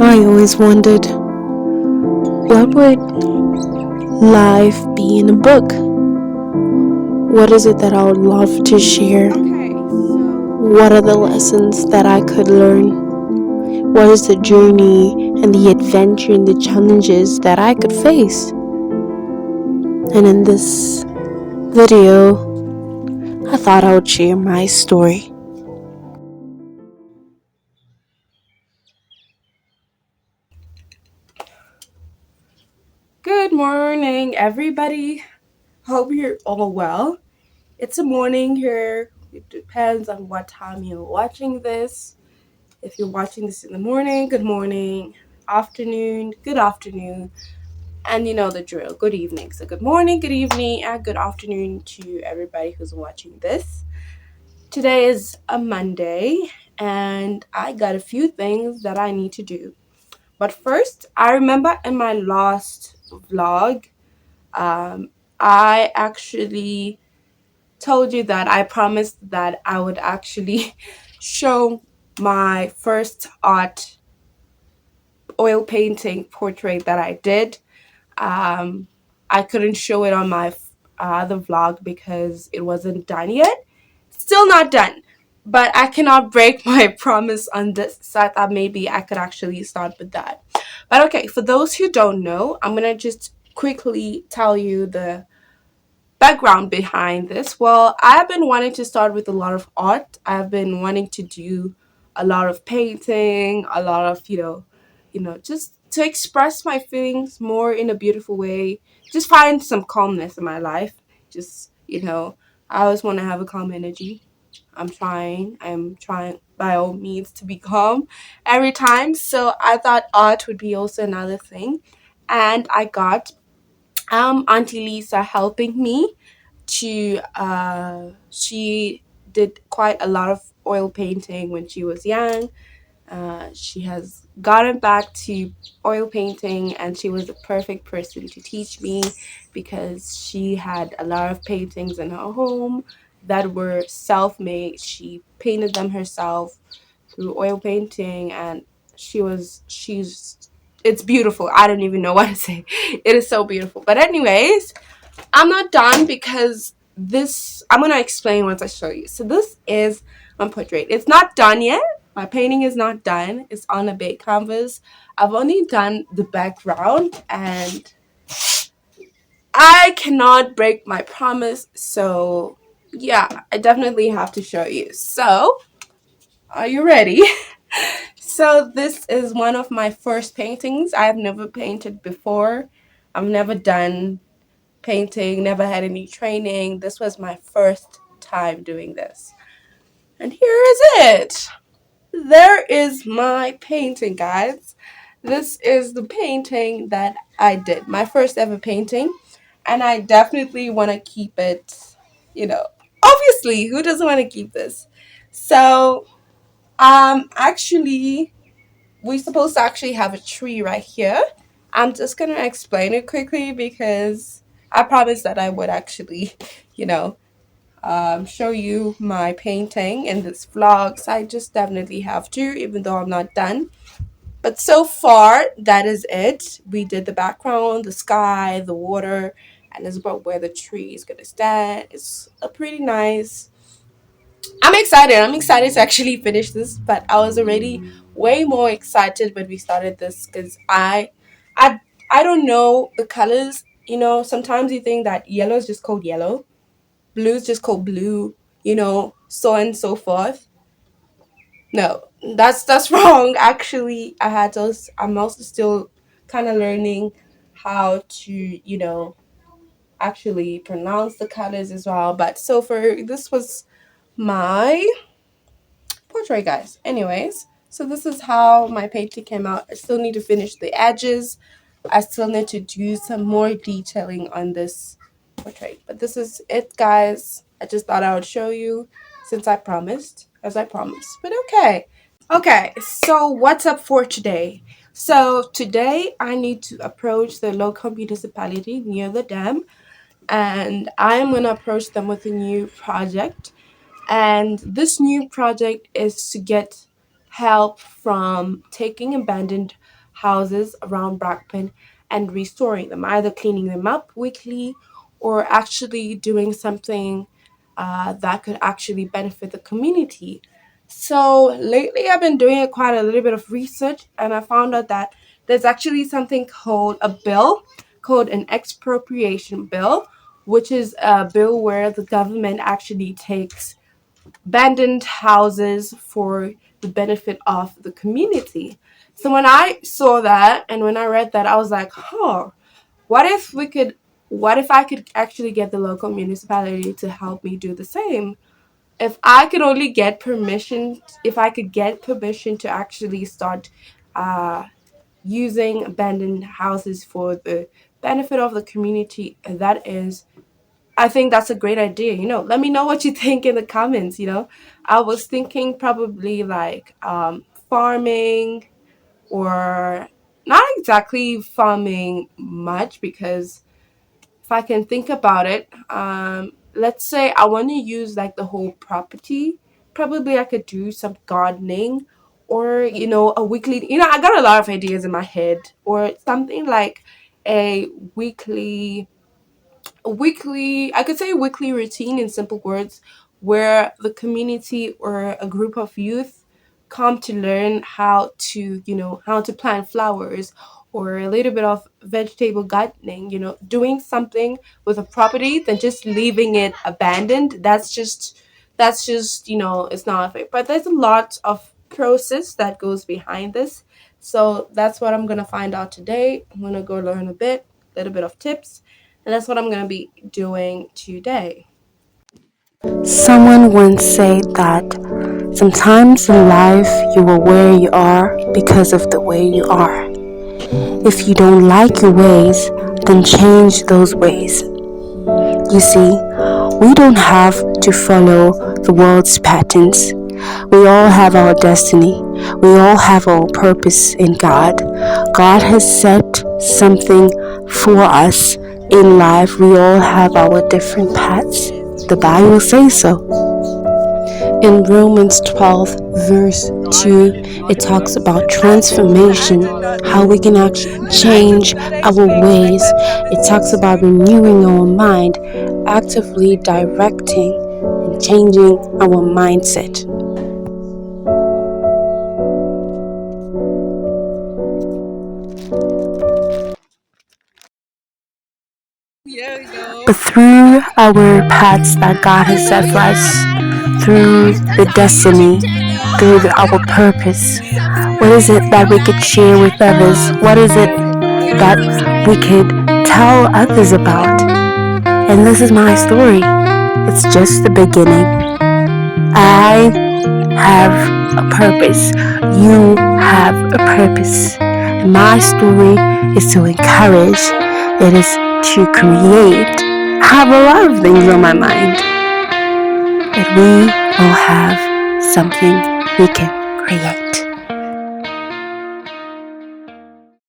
I always wondered, what would life be in a book? What is it that I would love to share? What are the lessons that I could learn? What is the journey and the adventure and the challenges that I could face? And in this video, I thought I would share my story. Good morning, everybody. Hope you're all well. It's a morning here. It depends on what time you're watching this. If you're watching this in the morning, good morning. Afternoon, good afternoon. And you know the drill, good evening. So, good morning, good evening, and good afternoon to everybody who's watching this. Today is a Monday, and I got a few things that I need to do. But first, I remember in my last vlog, um, I actually told you that I promised that I would actually show my first art oil painting portrait that I did. Um, I couldn't show it on my other vlog because it wasn't done yet. Still not done. But I cannot break my promise on this, so I thought maybe I could actually start with that. But okay, for those who don't know, I'm gonna just quickly tell you the background behind this. Well, I've been wanting to start with a lot of art. I've been wanting to do a lot of painting, a lot of, just to express my feelings more in a beautiful way. Just find some calmness in my life. Just, I always want to have a calm energy. I'm trying by all means to be calm every time. So I thought art would be also another thing. And I got Auntie Lisa helping me to she did quite a lot of oil painting when she was young. She has gotten back to oil painting, and she was the perfect person to teach me because she had a lot of paintings in her home that were self-made. She painted them herself through oil painting, and she's it's beautiful. I don't even know what to say. It is so beautiful. But anyways, I'm not done because this I'm gonna explain once I show you. So this is my portrait. It's not done yet. My painting is not done. It's on a big canvas. I've only done the background, and I cannot break my promise. So yeah, I definitely have to show you. So are you ready? So this is one of my first paintings. I've never painted before. I've never done painting, never had any training. This was my first time doing this. And here is it. There is my painting, guys. This is the painting that I did, my first ever painting. And I definitely want to keep it, obviously, who doesn't want to keep this? So, actually, we're supposed to actually have a tree right here. I'm just going to explain it quickly because I promised that I would actually, you know, show you my painting in this vlog. So I just definitely have to, even though I'm not done. But so far, that is it. We did the background, the sky, the water, and it's about where the tree is going to stand. It's a pretty nice. I'm excited. I'm excited to actually finish this, but I was already way more excited when we started this because I, I don't know the colors. Sometimes you think that yellow is just called yellow, blue is just called blue. So on and so forth. No, that's wrong. Actually, I'm also still kind of learning how to actually pronounce the colors as well. But so for this was my portrait, guys. Anyways, so this is how my painting came out. I still need to finish the edges. I still need to do some more detailing on this portrait. But this is it, guys. I just thought I would show you since I promised, as I promised. But okay. Okay, so what's up for today? So today I need to approach the local municipality near the dam, and I'm gonna approach them with a new project. And this new project is to get help from taking abandoned houses around Brackpen and restoring them, either cleaning them up weekly or actually doing something that could actually benefit the community. So lately, I've been doing quite a little bit of research, and I found out that there's actually something called a bill, called an expropriation bill, which is a bill where the government actually takes abandoned houses for the benefit of the community. So when I saw that and when I read that, I was like, huh, what if we could, what if I could actually get the local municipality to help me do the same? If I could only get permission, if I could get permission to actually start uh, using abandoned houses for the benefit of the community, that is, I think that's a great idea. Let me know what you think in the comments. I was thinking probably like farming, or not exactly farming much, because if I can think about it, let's say I want to use like the whole property. Probably I could do some gardening, or a weekly. I got a lot of ideas in my head, or something like a weekly I could say weekly routine in simple words, where the community or a group of youth come to learn how to plant flowers, or a little bit of vegetable gardening, doing something with a property than just leaving it abandoned. That's just it's not fair. But there's a lot of process that goes behind this. So that's what I'm gonna find out today. I'm gonna go learn a little bit of tips, and that's what I'm going to be doing today. Someone once said that sometimes in life you are where you are because of the way you are. If you don't like your ways, then change those ways. You see, we don't have to follow the world's patterns. We all have our destiny. We all have our purpose in God. God has set something for us in life. We all have our different paths. The Bible says so. In Romans 12, verse 2, it talks about transformation, how we can actually change our ways. It talks about renewing our mind, actively directing and changing our mindset. But through our paths that God has set for us, through the destiny, through our purpose, what is it that we could share with others? What is it that we could tell others about? And this is my story. It's just the beginning. I have a purpose. You have a purpose. My story is to encourage. It is to create. I have a lot of things on my mind. But we all have something we can create.